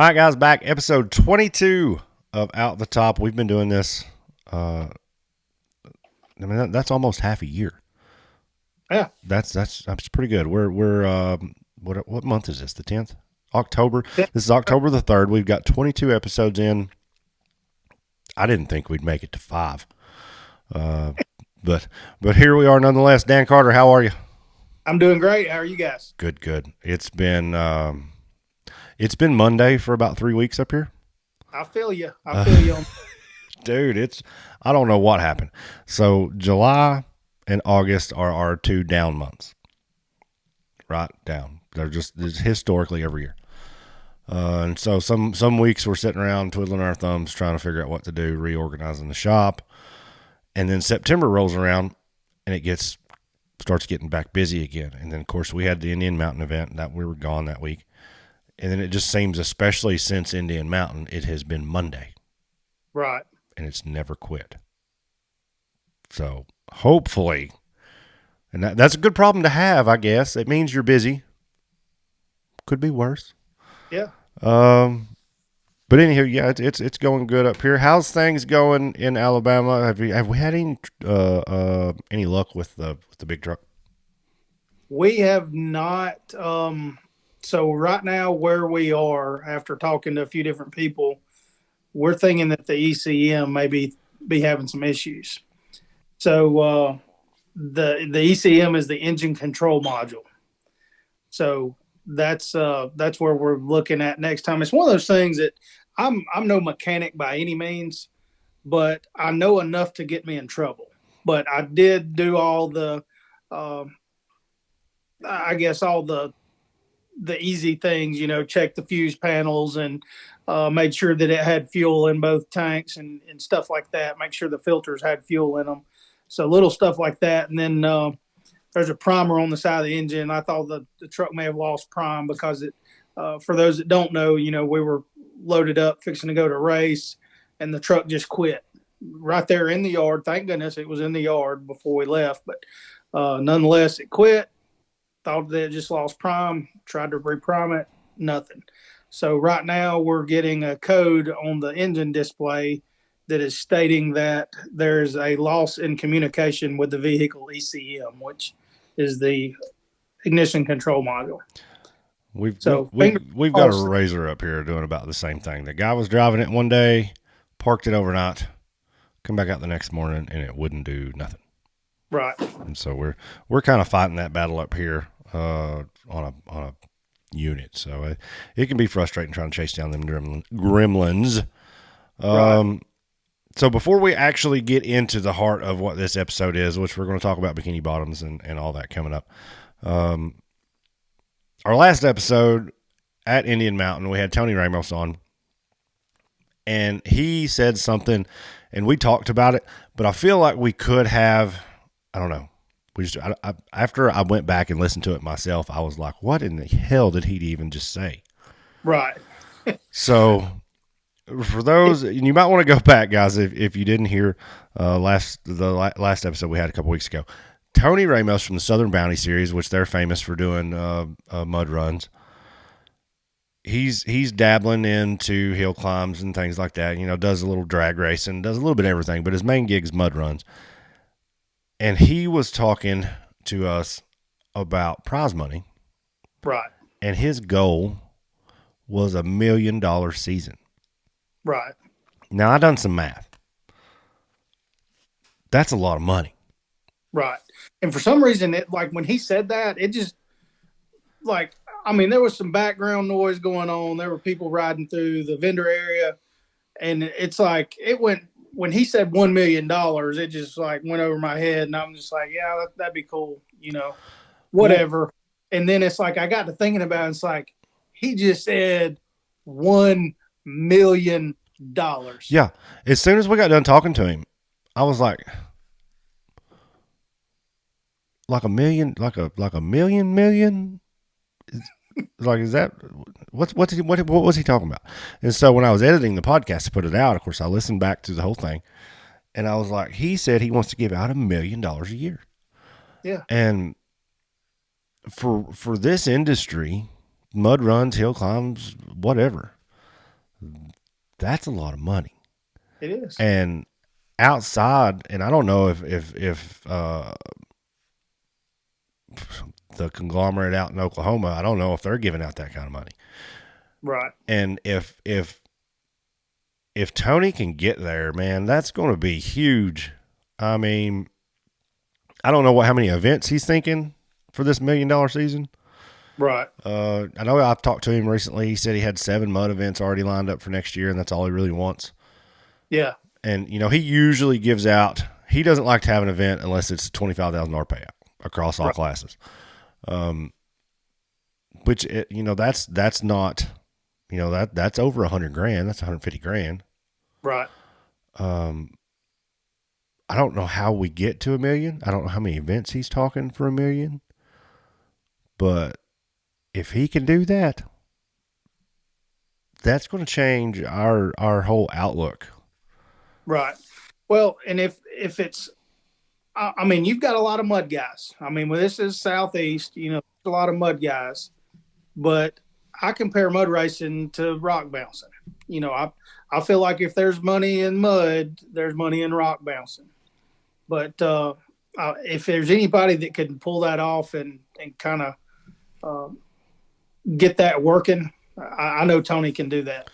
right, guys, back episode 22 of Out the Top. We've been doing this. That's almost half a year. Yeah. That's pretty good. We're what month is this? The 10th, October. Yeah. This is October the 3rd. We've got 22 episodes in. I didn't think we'd make it to 5, but here we are nonetheless. Dan Carter, how are you? I'm doing great. How are you guys? Good. It's been Monday for about 3 weeks up here. I feel you. I Uh, feel you. Dude, I don't know what happened. So July and August are our 2 down months. Right down. They're just historically every year. And so some weeks we're sitting around twiddling our thumbs trying to figure out what to do, reorganizing the shop. And then September rolls around and starts getting back busy again. And then of course we had the Indian Mountain event that we were gone that week. And then it just seems, especially since Indian Mountain, it has been Monday. Right. And it's never quit. So hopefully, and that's a good problem to have, I guess. It means you're busy. Could be worse. Yeah. But anywho, yeah, it's going good up here. How's things going in Alabama? Have we had any luck with the big truck? We have not. So right now, where we are, after talking to a few different people, we're thinking that the ECM may be having some issues. So the ECM is the engine control module. So that's where we're looking at next time. It's one of those things that I'm no mechanic by any means, but I know enough to get me in trouble. But I did do all the, I guess all the easy things, check the fuse panels and made sure that it had fuel in both tanks and stuff like that. Make sure the filters had fuel in them. So little stuff like that. And then there's a primer on the side of the engine. I thought the truck may have lost prime because for those that don't know, we were loaded up fixing to go to race and the truck just quit right there in the yard. Thank goodness it was in the yard before we left, but nonetheless it quit. Thought that it just lost prime, tried to reprime it, nothing. So right now we're getting a code on the engine display that is stating that there's a loss in communication with the vehicle ECM, which is the ignition control module. We've got a Razor up here doing about the same thing. The guy was driving it one day, parked it overnight, come back out the next morning, and it wouldn't do nothing. Right. And so we're kind of fighting that battle up here on a unit. So it can be frustrating trying to chase down them gremlins. Right. So before we actually get into the heart of what this episode is, which we're going to talk about Bikini Bottoms and all that coming up. Our last episode at Indian Mountain, we had Tony Ramos on, and he said something, and we talked about it, but I feel like we could have, I don't know. After I went back and listened to it myself, I was like, what in the hell did he even just say? Right. So for those, you might want to go back, guys, if you didn't hear the last episode we had a couple weeks ago. Tony Ramos from the Southern Bounty series, which they're famous for doing mud runs. He's dabbling into hill climbs and things like that. Does a little drag racing, does a little bit of everything, but his main gig's mud runs. And he was talking to us about prize money. Right. And his goal was $1 million season. Right. Now, I done some math. That's a lot of money. Right. And for some reason, when he said that, it just there was some background noise going on. There were people riding through the vendor area. And it's like, when he said $1 million, it just went over my head. And I'm just like, yeah, that'd be cool. Whatever. Well, and then it's like, I got to thinking about it. It's like, he just said $1 million. Yeah. As soon as we got done talking to him, I was like $1 million, like a million. Is that what was he talking about? And so when I was editing the podcast to put it out, of course I listened back to the whole thing, and I was like, he said he wants to give out $1 million a year. Yeah. And for this industry, mud runs, hill climbs, whatever, That's a lot of money. It is. And outside, and I don't know if the conglomerate out in Oklahoma, I don't know if they're giving out that kind of money. Right. And if Tony can get there, man, that's going to be huge. I mean, I don't know how many events he's thinking for this $1 million season. Right. I know I've talked to him recently. He said he had 7 mud events already lined up for next year, and that's all he really wants. Yeah. And, he usually gives out, he doesn't like to have an event unless it's a $25,000 payout across all classes. Which, that's not, that's over $100,000. That's $150,000. Right. I don't know how we get to $1 million. I don't know how many events he's talking for $1 million. But if he can do that, that's going to change our whole outlook. Right. Well, and if it's, I mean, you've got a lot of mud guys. I mean, when this is Southeast, a lot of mud guys. But I compare mud racing to rock bouncing. I feel like if there's money in mud, there's money in rock bouncing. But if there's anybody that can pull that off and kind of get that working, I know Tony can do that.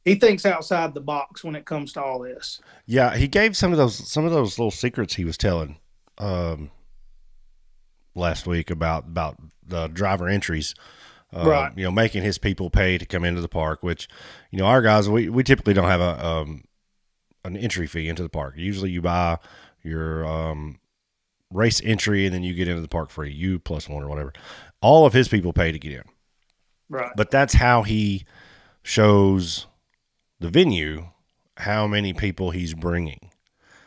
He thinks outside the box when it comes to all this. Yeah, he gave some of those little secrets he was telling last week about the driver entries. Right. Making his people pay to come into the park, which, our guys, we typically don't have an entry fee into the park. Usually you buy your race entry and then you get into the park free, you plus one or whatever. All of his people pay to get in. Right. But that's how he shows the venue how many people he's bringing.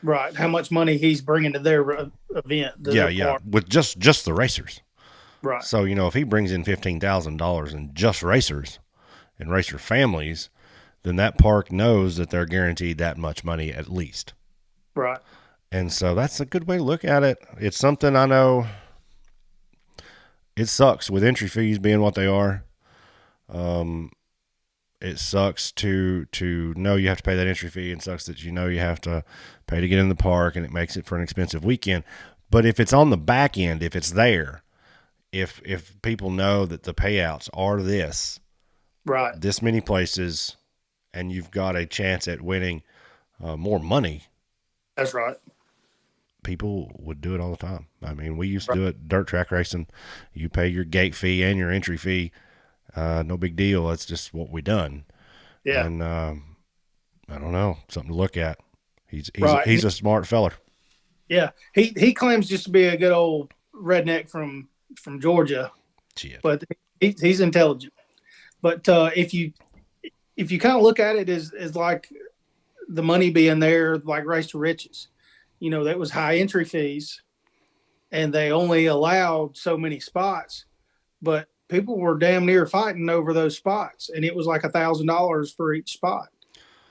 Right. How much money he's bringing to their event. Yeah. Park. With just the racers. Right. So, if he brings in $15,000 in just racers and racer families, then that park knows that they're guaranteed that much money at least. Right. And so that's a good way to look at it. It's something I know it sucks with entry fees being what they are. It sucks to know you have to pay that entry fee, and sucks that you have to pay to get in the park, and it makes it for an expensive weekend. But if it's on the back end, if it's there, if people know that the payouts are this many places, and you've got a chance at winning more money. That's right. People would do it all the time. I mean, we used to do it dirt track racing. You pay your gate fee and your entry fee. No big deal. That's just what we done. Yeah. And I don't know, something to look at. He's a smart feller. Yeah. He claims just to be a good old redneck from Georgia. Shit. But he's intelligent. But if you kind of look at it as like the money being there, like Race to Riches, that was high entry fees, and they only allowed so many spots, but people were damn near fighting over those spots, and it was like $1,000 for each spot.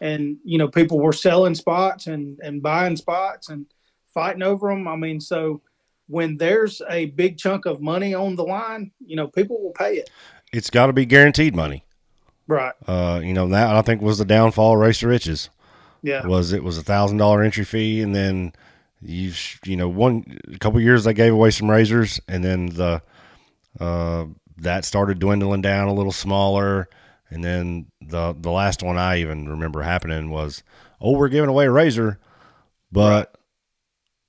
And people were selling spots and buying spots and fighting over them. I mean, so when there's a big chunk of money on the line, people will pay it. It's got to be guaranteed money. Right. That I think was the downfall of Race to Riches. Yeah. It was $1,000 entry fee, and then a couple of years they gave away some razors, and then that started dwindling down a little smaller, and then the last one I even remember happening was, we're giving away a razor, but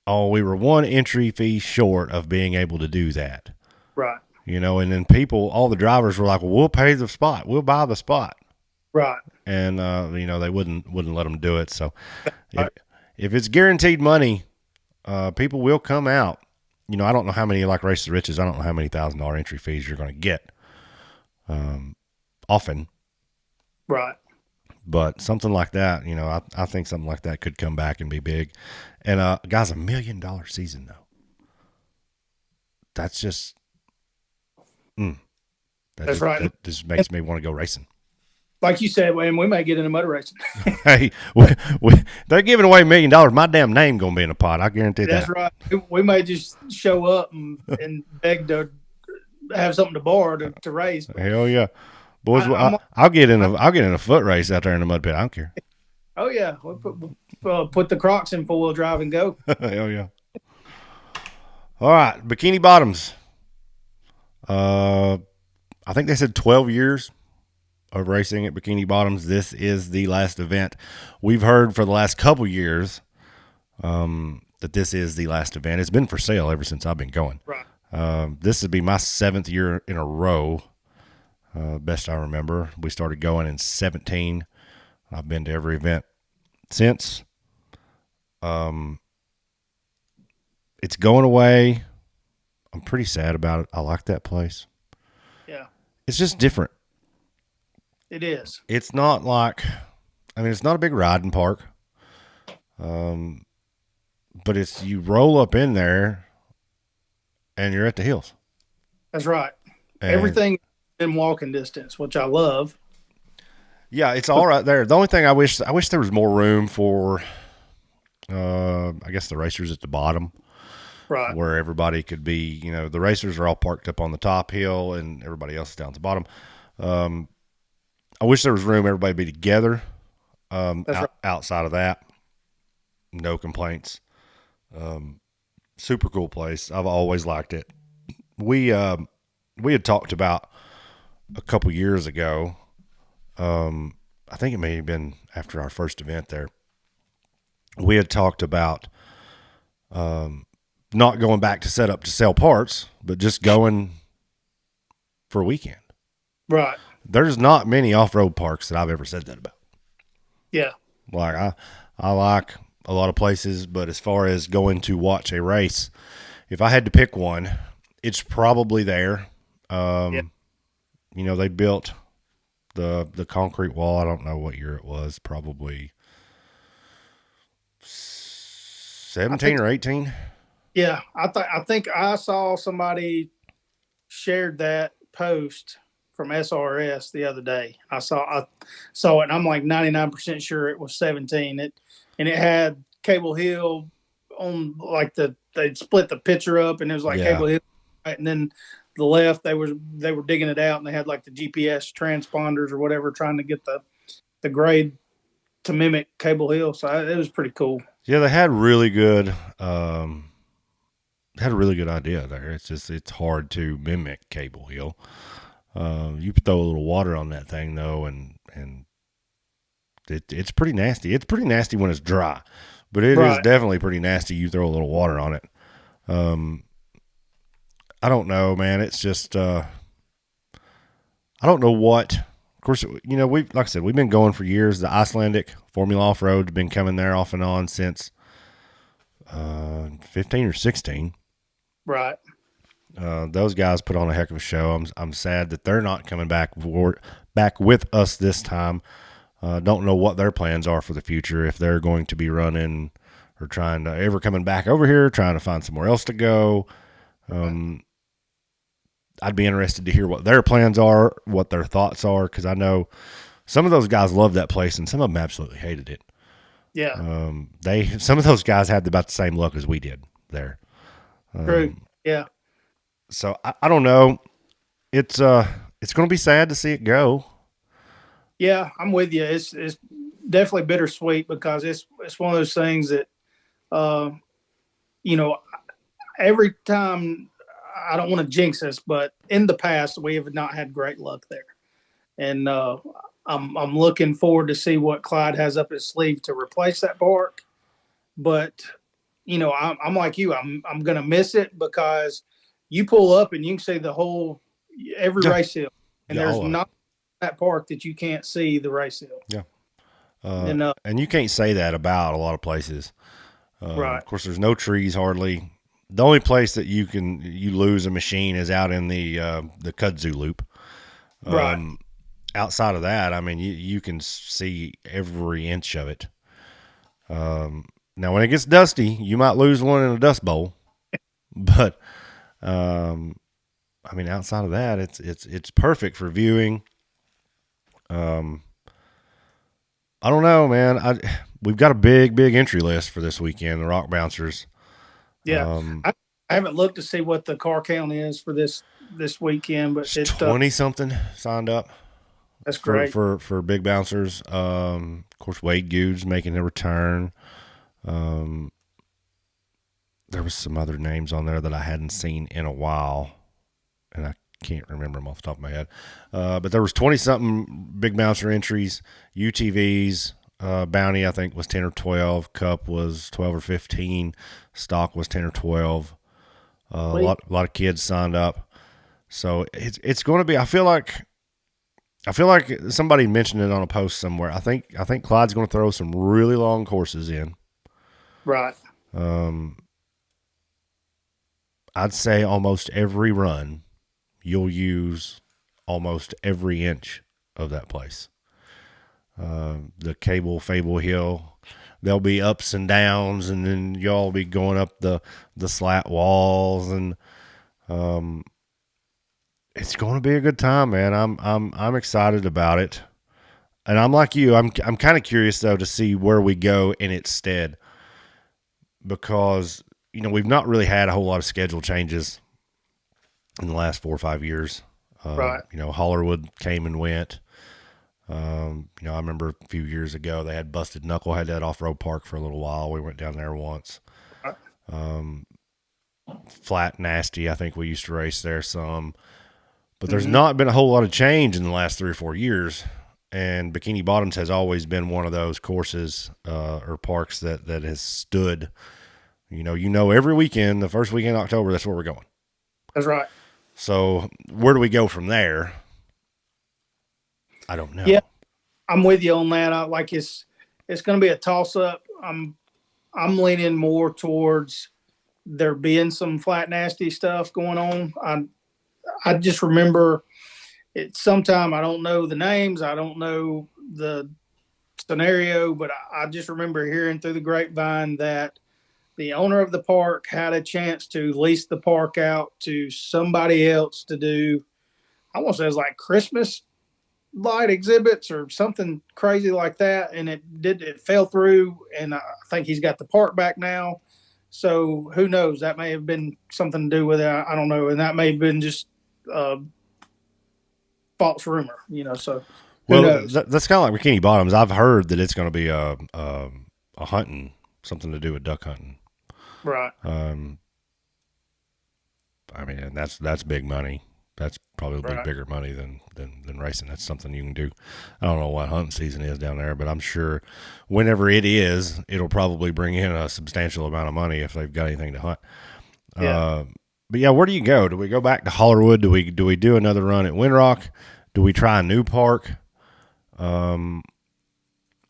we were one entry fee short of being able to do that. Right. And then all the drivers were like, well, we'll pay the spot. We'll buy the spot. Right. And, they wouldn't let them do it. So if it's guaranteed money, people will come out. I don't know how many, like Race to Riches, I don't know how many $1,000 entry fees you're going to get often. Right. But something like that, I think something like that could come back and be big. And, guys, $1 million season, though. That's just, that's right. That just makes me want to go racing. Like you said, we may get into motor racing. Hey, they're giving away $1 million. My damn name going to be in a pot. I guarantee that. That's right. We may just show up and beg to have something to borrow to race. Hell yeah. Boys, I'm I'll get in a foot race out there in the mud pit. I don't care. oh yeah, put the Crocs in 4-wheel drive and go. Hell yeah. All right, Bikini Bottoms. I think they said 12 years of racing at Bikini Bottoms. This is the last event. We've heard for the last couple years that this is the last event. It's been for sale ever since I've been going. Right. This would be my 7th year in a row, best I remember. We started going in 17. I've been to every event since. It's going away. I'm pretty sad about it. I like that place. Yeah. It's just different. It is. It's not like, I mean, it's not a big riding park. But it's, you roll up in there and you're at the hills. That's right. And Everything in walking distance, which I love. yeah, it's all right there. The only thing I wish there was more room for, I guess the racers at the bottom. Right. Where everybody could be, the racers are all parked up on the top hill and everybody else is down at the bottom. I wish there was room, everybody be together. Right. Outside of that, no complaints. Super cool place. I've always liked it. We had talked about a couple years ago. I think it may have been after our first event there. We had talked about not going back to set up to sell parts, but just going for a weekend. Right. There's not many off-road parks that I've ever said that about. Yeah. Like I like a lot of places, but as far as going to watch a race, if I had to pick one, it's probably there. Yeah. They built the concrete wall. I don't know what year it was, probably 17 or 18. Yeah, I think I saw somebody shared that post from SRS the other day. I saw it, and I'm like 99% sure it was 17. It had Cable Hill on, like, they split the picture up, and it was like Cable Hill, right, and then the left they were digging it out, and they had like the GPS transponders or whatever, trying to get the grade to mimic Cable Hill. So it was pretty cool. Yeah, they had really good. Had a really good idea there. It's hard to mimic Cable Hill. You throw a little water on that thing though, and it's pretty nasty. It's pretty nasty when it's dry, but it is definitely pretty nasty. You throw a little water on it. I don't know, man. It's just I don't know what. Of course, like I said, we've been going for years. The Icelandic Formula Offroad's been coming there off and on since 15 or 16. Right. Those guys put on a heck of a show. I'm sad that they're not coming back with us this time. Don't know what their plans are for the future, if they're going to be running or trying to ever coming back over here, trying to find somewhere else to go. I'd be interested to hear what their plans are, what their thoughts are, because I know some of those guys loved that place and some of them absolutely hated it. Yeah. Some of those guys had about the same luck as we did there. True. Yeah. So I don't know. It's going to be sad to see it go. Yeah, I'm with you. It's definitely bittersweet because it's one of those things that, every time, I don't want to jinx us, but in the past we have not had great luck there, and I'm looking forward to see what Clyde has up his sleeve to replace that park. But I'm like you. I'm gonna miss it because you pull up and you can see every race hill, and there's not that park that you can't see the race hill. Yeah. And you can't say that about a lot of places. Right. Of course, there's no trees hardly. The only place that you lose a machine is out in the kudzu loop. Right. Outside of that, I mean, you can see every inch of it. Now, when it gets dusty, you might lose one in a dust bowl, but I mean, outside of that, it's perfect for viewing. I don't know, man. We've got a big entry list for this weekend. The Rock Bouncers. Yeah, I haven't looked to see what the car count is for this weekend, but it's 20 something signed up. That's for great. for big bouncers. Of course, Wade Goode's making a return. Um, there was some other names on there that I hadn't seen in a while, and I can't remember them off the top of my head. But there was 20 something big bouncer entries. UTVs, Bounty I think was 10 or 12. Cup was 12 or 15. Stock was 10 or 12. A lot of kids signed up. So it's going to be. I feel like somebody mentioned it on a post somewhere. I think Clyde's going to throw some really long courses in. Right. Um, I'd say almost every run you'll use almost every inch of that place. The Cable Fable Hill, there'll be ups and downs, and then y'all be going up the slat walls, and it's going to be a good time, man. I'm excited about it, and I'm like you. I'm kind of curious though to see where we go in its stead, because we've not really had a whole lot of schedule changes in the last 4 or 5 years. Right. Hollerwood came and went. I remember a few years ago they had Busted Knuckle, had that off-road park for a little while. We went down there once. Right. Flat Nasty, I think we used to race there some. But there's not been a whole lot of change in the last 3 or 4 years. And Bikini Bottoms has always been one of those courses or parks that has stood. Every weekend, the first weekend in October, that's where we're going. That's right. So where do we go from there? I don't know. Yeah, I'm with you on that. It's going to be a toss up. I'm leaning more towards there being some flat nasty stuff going on. I just remember it sometime. I don't know the names. I don't know the scenario, but I just remember hearing through the grapevine that the owner of the park had a chance to lease the park out to somebody else to do. I want to say it was like Christmas light exhibits or something crazy like that, and it fell through, and I think he's got the park back now. So who knows? That may have been something to do with it. I don't know, and that may have been just false rumor. So who Well, knows? that's kind of like Bikini Bottoms. I've heard that it's going to be a hunting, something to do with duck hunting. Right. I mean, and that's big money. That's probably Right. bigger money than racing. That's something you can do. I don't know what hunting season is down there, but I'm sure whenever it is, it'll probably bring in a substantial amount of money if they've got anything to hunt. Yeah. But yeah, where do you go? Do we go back to Hollerwood? Do we do another run at Windrock? Do we try a new park?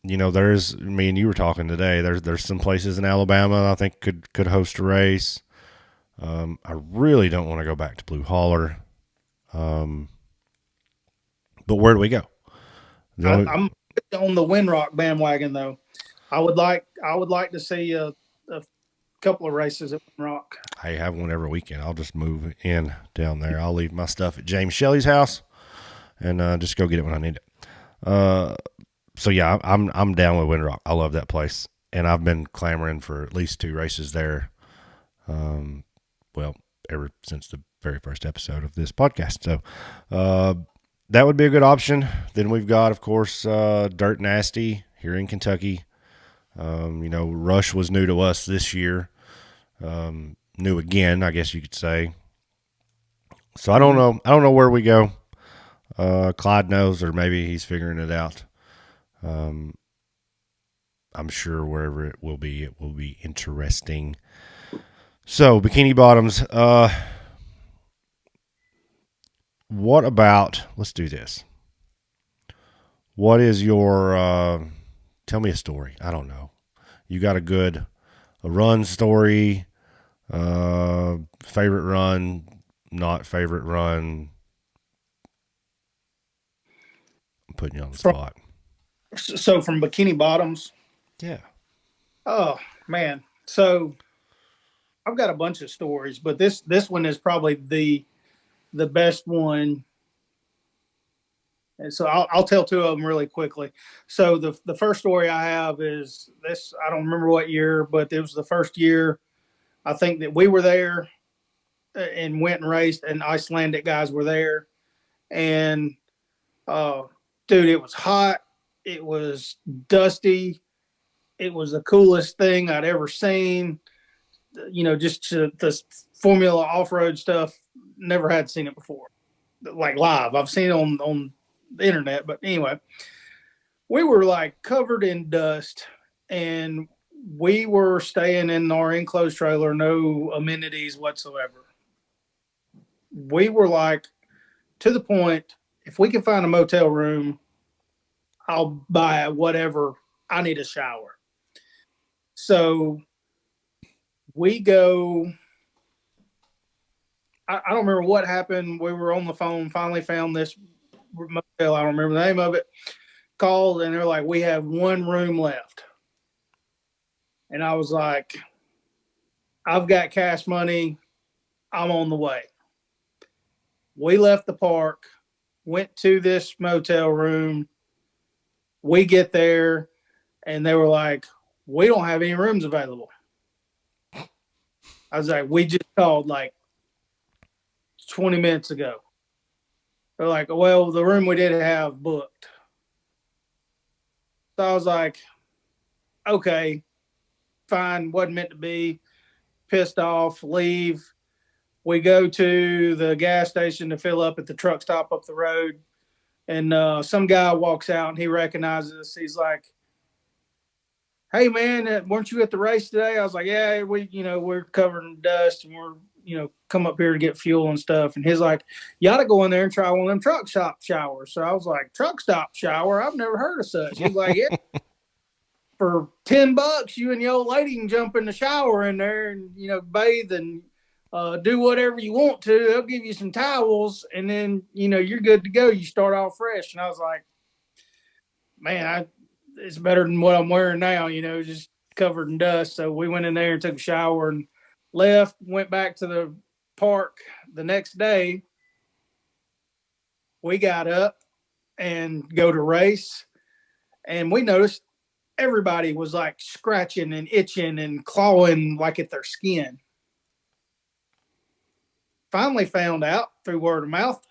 There's me and you were talking today. There's some places in Alabama I think could host a race. I really don't want to go back to Blue Holler. But where do we go? I'm on the Windrock bandwagon though. I would like to see a couple of races at Windrock. I have one every weekend. I'll just move in down there. I'll leave my stuff at James Shelley's house and just go get it when I need it. So yeah, I'm down with Windrock. I love that place, and I've been clamoring for at least 2 races there. Well, ever since the very first episode of this podcast. So that would be a good option. Then we've got, of course, Dirt Nasty here in Kentucky. Rush was new to us this year. New again, I guess you could say. So I don't know. I don't know where we go. Clyde knows, or maybe he's figuring it out. I'm sure wherever it will be interesting. So Bikini Bottoms. What about? Let's do this. What is your? Tell me a story. I don't know. You got a run story? Favorite run? Not favorite run? I'm putting you on the spot. So from Bikini Bottoms. Yeah. Oh man. So I've got a bunch of stories, but this one is probably the best one. And so I'll tell 2 of them really quickly. So the first story I have is this. I don't remember what year, but it was the first year I think that we were there and went and raced, and Icelandic guys were there, and dude, it was hot. It was dusty. It was the coolest thing I'd ever seen. Just the Formula off-road stuff. Never had seen it before, like live. I've seen it on the internet, but anyway, we were like covered in dust, and we were staying in our enclosed trailer, no amenities whatsoever. We were like, to the point, if we can find a motel room, I'll buy whatever. I need a shower. So we go. I don't remember what happened. We were on the phone, finally found this motel. I don't remember the name of it. Called, and they're like, we have one room left. And I was like, I've got cash money. I'm on the way. We left the park, went to this motel room. We get there, and they were like, we don't have any rooms available. I was like, we just called like 20 minutes ago. They're like, well, the room we did have booked. So I was like, okay, fine, wasn't meant to be. Pissed off, leave. We go to the gas station to fill up at the truck stop up the road. And some guy walks out and he recognizes us. He's like, hey, man, weren't you at the race today? I was like, yeah, we're covered in dust and we're, come up here to get fuel and stuff. And he's like, you ought to go in there and try one of them truck stop showers. So I was like, truck stop shower? I've never heard of such. He's like, yeah. For $10, you and the old lady can jump in the shower in there and, bathe and do whatever you want to. They'll give you some towels and then, you're good to go. You start off fresh. And I was like, man, it's better than what I'm wearing now, just covered in dust. So we went in there and took a shower and left, went back to the park the next day. We got up and go to race, and we noticed everybody was like scratching and itching and clawing like at their skin. Finally found out through word of mouth,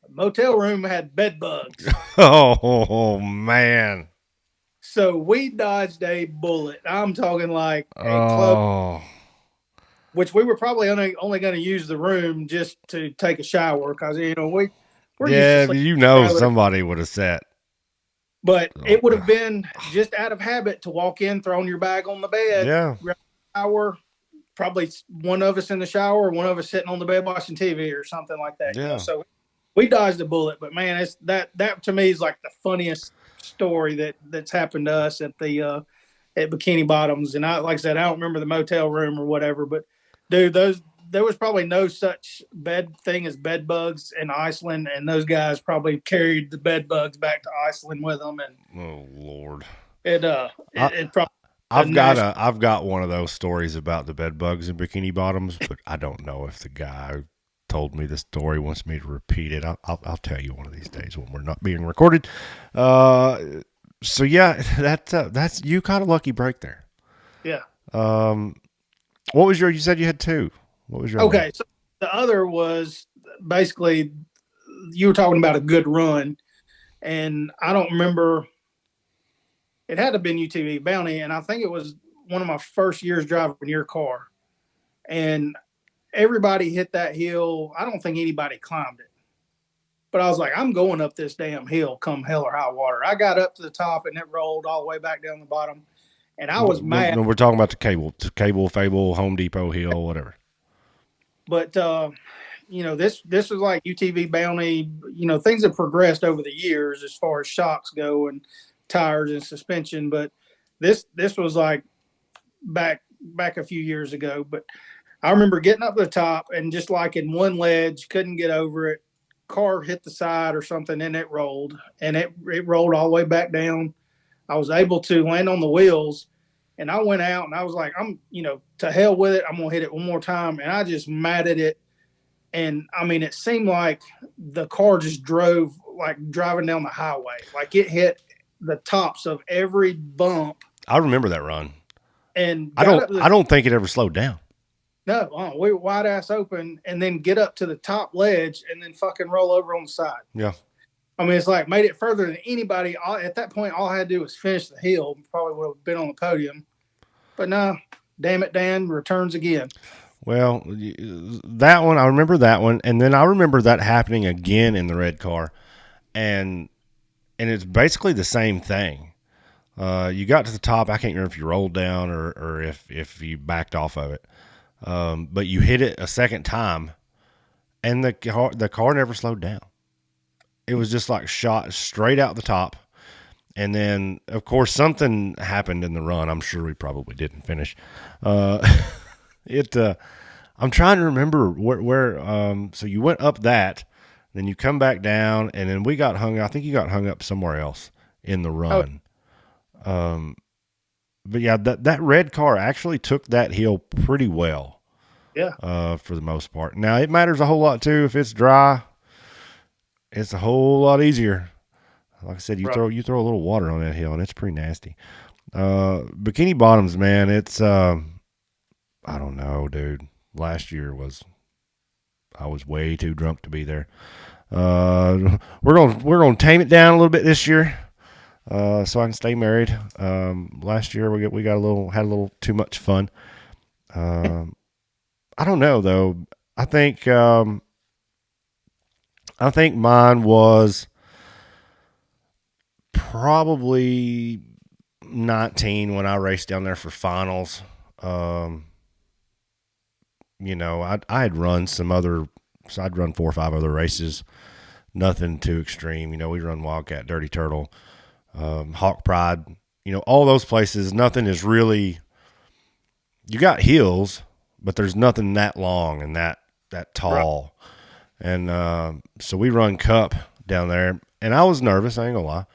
the motel room had bed bugs. Oh, man. So we dodged a bullet. I'm talking like a close, Oh, which we were probably only going to use the room just to take a shower because, we're used to yeah, sleeping. somebody would have sat. But Oh, it would have been just out of habit to walk in, throwing your bag on the bed, yeah. grab a shower, probably one of us in the shower, one of us sitting on the bed watching TV or something like that. Yeah. So we dodged a bullet, but man, it's that to me is like the funniest story that's happened to us at the at Bikini Bottoms. And like I said, I don't remember the motel room or whatever, but dude, there was probably no such bed thing as bed bugs in Iceland, and those guys probably carried the bed bugs back to Iceland with them. And Oh, Lord. it probably I've got one of those stories about the bed bugs in Bikini Bottoms, but I don't know if the guy who told me the story wants me to repeat it. I'll tell you one of these days when we're not being recorded. So yeah, that's you caught a lucky break there. Yeah. What was you said you had two. What was your okay? So the other was basically you were talking about a good run, and I don't remember. It had to have been UTV Bounty, and I think it was one of my first years driving your car. And everybody hit that hill. I don't think anybody climbed it. But I was like, I'm going up this damn hill come hell or high water. I got up to the top, and it rolled all the way back down the bottom. And I was mad. No, we're talking about the cable, Fable, Home Depot hill, whatever. But, this was like UTV Bounty. Things have progressed over the years as far as shocks go and tires and suspension, but this was like back a few years ago. But I remember getting up to the top and just like in one ledge, couldn't get over it. Car hit the side or something, and it rolled, and it rolled all the way back down. I was able to land on the wheels, and I went out and I was like, I'm to hell with it. I'm gonna hit it one more time, and I just matted it. And I mean, it seemed like the car just drove like driving down the highway, like it hit the tops of every bump. I remember that run. And I don't think it ever slowed down. No, we were wide ass open and then get up to the top ledge and then fucking roll over on the side. Yeah. I mean, it's like made it further than anybody. At that point, all I had to do was finish the hill. Probably would have been on the podium. But no, damn it, Dan returns again. Well, that one, I remember that one. And then I remember that happening again in the red car. And it's basically the same thing. You got to the top. I can't remember if you rolled down or if you backed off of it. But you hit it a second time, and the car never slowed down. It was just like shot straight out the top. And then, of course, something happened in the run. I'm sure we probably didn't finish. Uh, it. I'm trying to remember where. So you went up that, then you come back down, and then we got hung. I think you got hung up somewhere else in the Oh, run. But yeah, that red car actually took that hill pretty well. yeah, For the most part. Now it matters a whole lot too. If it's dry, it's a whole lot easier. Like I said, right. you throw a little water on that hill, and it's pretty nasty. Bikini Bottoms, man, it's I don't know, dude. Last year I was way too drunk to be there. We're gonna tame it down a little bit this year, so I can stay married. Last year we got had a little too much fun. I don't know though. I think um, I think mine was probably 19 when I raced down there for finals. Um, I had run some other, so I'd run 4 or 5 other races. Nothing too extreme. We run Wildcat, Dirty Turtle, Hawk Pride. All those places. Nothing is really. You got hills, but there's nothing that long and that Right. tall. And so we run Cup down there, and I was nervous. I ain't gonna lie.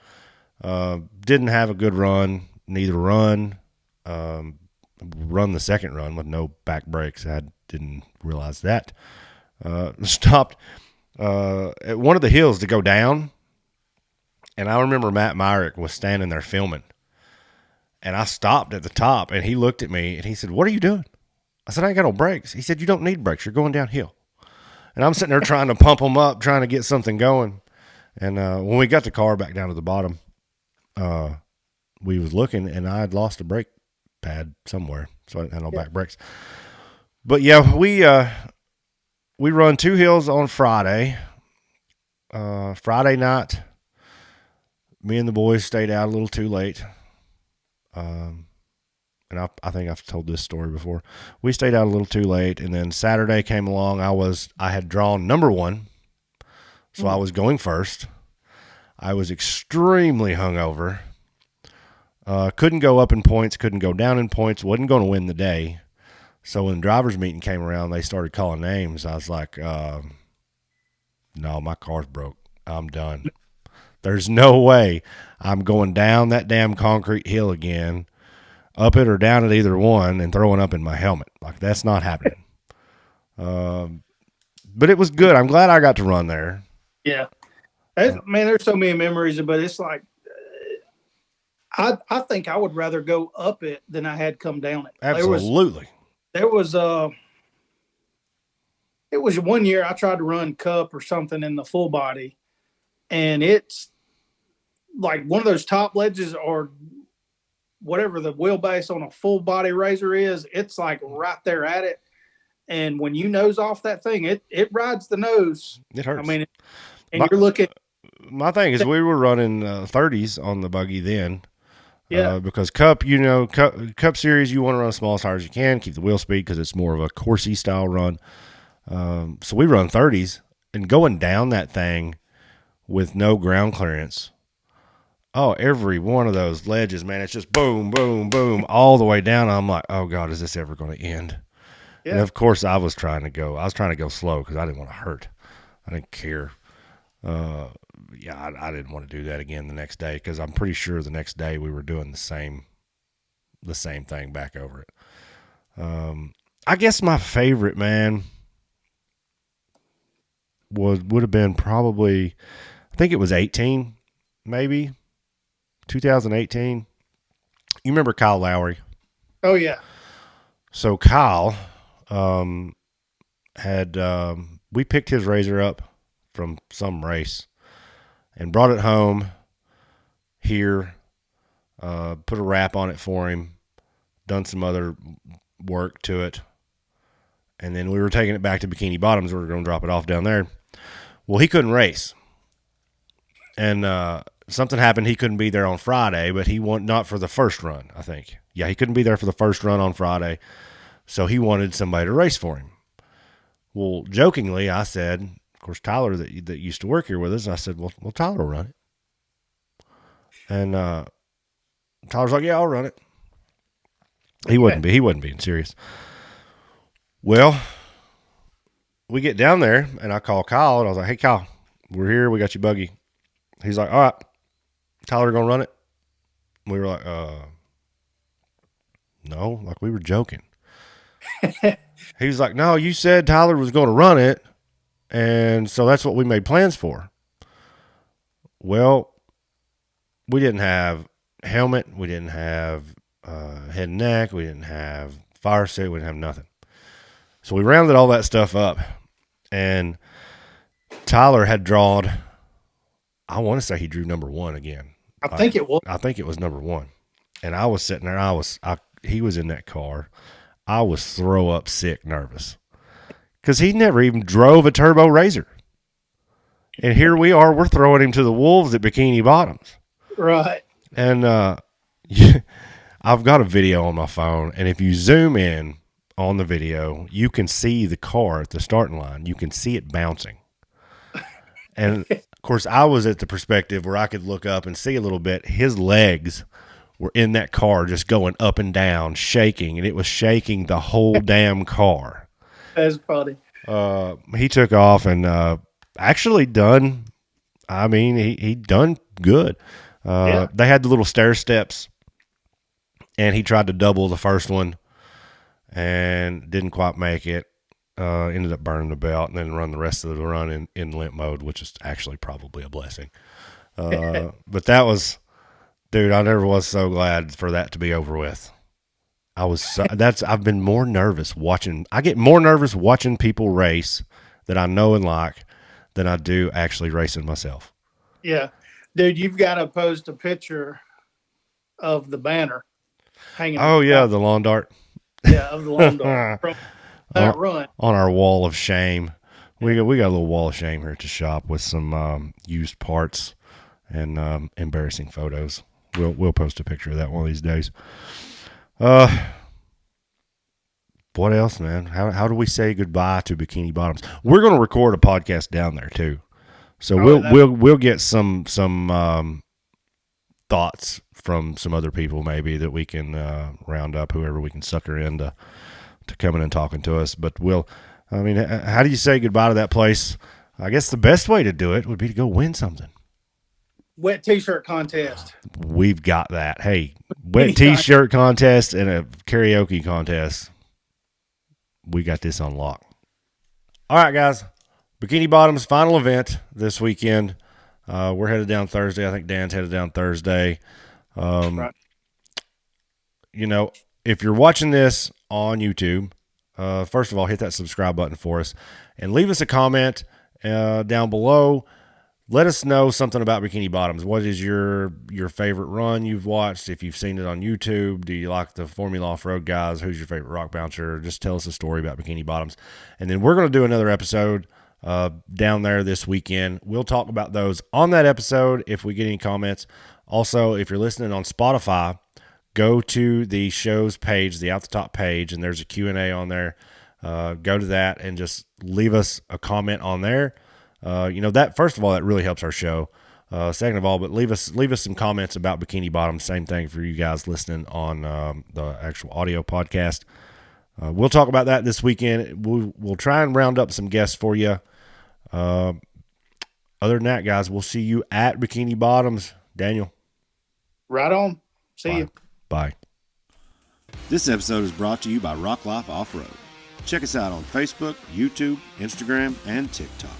Didn't have a good run. Neither run. Run the second run with no back brakes. I didn't realize that. Stopped at one of the hills to go down, and I remember Matt Myrick was standing there filming, and I stopped at the top, and he looked at me and he said, "What are you doing?" I said, "I ain't got no brakes." He said, "You don't need brakes. You're going downhill." And I'm sitting there trying to pump them up, trying to get something going. And when we got the car back down to the bottom, uh, we was looking, and I had lost a brake pad somewhere, so I didn't have no Yeah. back brakes. But yeah, we run 2 hills on Friday. Friday night, me and the boys stayed out a little too late. Um, and I think I've told this story before. We stayed out a little too late, and then Saturday came along. I had drawn number 1, so I Mm. was going first. I was extremely hungover. Couldn't go up in points, couldn't go down in points. Wasn't going to win the day. So when the drivers' meeting came around, they started calling names. I was like, "No, my car's broke. I'm done. There's no way I'm going down that damn concrete hill again, up it or down it, either one, and throwing up in my helmet. Like that's not happening." But it was good. I'm glad I got to run there. Yeah. Uh, Man, there's so many memories, but it's like I think I would rather go up it than I had come down it. Absolutely. There was it was one year I tried to run cup or something in the full body, and it's like one of those top ledges or whatever the wheelbase on a full body razor is. It's like right there at it, and when you nose off that thing, it rides the nose. It I hurts. mean, and My you're looking, my thing is we were running 30s on the buggy then. yeah, Because Cup Series, you want to run as small as hard as you can, keep the wheel speed because it's more of a coursey style run. So we run 30s, and going down that thing with no ground clearance. Oh, every one of those ledges, man, it's just boom, boom, boom, all the way down. I'm like, oh God, is this ever going to end? And yeah, of course, I was trying to go slow because I didn't want to hurt. I didn't care. Uh, yeah, I didn't want to do that again the next day because I'm pretty sure the next day we were doing the same thing back over it. I guess my favorite, man, would have been probably, I think it was 18, maybe 2018. You remember Kyle Lowry? oh yeah, So Kyle um, had we picked his razor up from some race, and brought it home here, put a wrap on it for him, done some other work to it. And then we were taking it back to Bikini Bottoms. We were going to drop it off down there. Well, he couldn't race. And something happened. He couldn't be there on Friday, but he not for the first run, I think. Yeah, he couldn't be there for the first run on Friday. So he wanted somebody to race for him. Well, jokingly, I said, of course, Tyler that used to work here with us, I said, well, Tyler will run it. And Tyler's like, yeah, I'll run it. He wasn't being serious. Well, we get down there, and I call Kyle, and I was like, hey, Kyle, we're here. We got your buggy. He's like, all right, Tyler going to run it? We were like, no, like we were joking. He was like, no, you said Tyler was going to run it, and so that's what we made plans for. Well, we didn't have helmet. We didn't have head and neck. We didn't have fire suit. We didn't have nothing. So we rounded all that stuff up, and Tyler had drawn, I want to say he drew number 1 again. I think it was. I think it was number 1. And I was sitting there. He was in that car. I was throw up sick nervous because he never even drove a turbo razor. And here we are. We're throwing him to the wolves at Bikini Bottoms. Right. And I've got a video on my phone, and if you zoom in on the video, you can see the car at the starting line. You can see it bouncing. And, of course, I was at the perspective where I could look up and see a little bit. His legs were in that car just going up and down, shaking, and it was shaking the whole damn car. That's funny. He took off and actually done, I mean, he done good. They had the little stair steps, and he tried to double the first one and didn't quite make it. Ended up burning the belt and then run the rest of the run in limp mode, which is actually probably a blessing. But that was, dude, I never was so glad for that to be over with. I've been more nervous I get more nervous watching people race that I know and like than I do actually racing myself. Yeah. Dude, you've got to post a picture of the banner hanging. Oh, yeah, the lawn dart. Yeah, of the lawn dart. From that run. On our wall of shame. We got a little wall of shame here at the shop with some used parts and embarrassing photos. We'll post a picture of that one of these days. What else, man? How do we say goodbye to Bikini Bottoms? We're going to record a podcast down there too, so we'll get some thoughts from some other people maybe that we can round up, whoever we can sucker into to coming and talking to us. But how do you say goodbye to that place? I guess the best way to do it would be to go win something. Wet t-shirt contest. We've got that. Hey, wet t-shirt contest and a karaoke contest. We got this on lock. All right, guys. Bikini Bottoms final event this weekend. We're headed down Thursday. I think Dan's headed down Thursday. Right. If you're watching this on YouTube, first of all, hit that subscribe button for us and leave us a comment down below. Let us know something about Bikini Bottoms. What is your favorite run you've watched? If you've seen it on YouTube, do you like the Formula Offroad guys? Who's your favorite rock bouncer? Just tell us a story about Bikini Bottoms. And then we're going to do another episode down there this weekend. We'll talk about those on that episode if we get any comments. Also, if you're listening on Spotify, go to the show's page, the Out the Top page, and there's a Q&A on there. Go to that and just leave us a comment on there. That first of all, that really helps our show. Second of all, but leave us some comments about Bikini Bottoms. Same thing for you guys listening on the actual audio podcast. We'll talk about that this weekend. We'll try and round up some guests for you. Other than that, guys, we'll see you at Bikini Bottoms. Daniel. Right on. See you. Bye. This episode is brought to you by Rock Life Off-Road. Check us out on Facebook, YouTube, Instagram, and TikTok.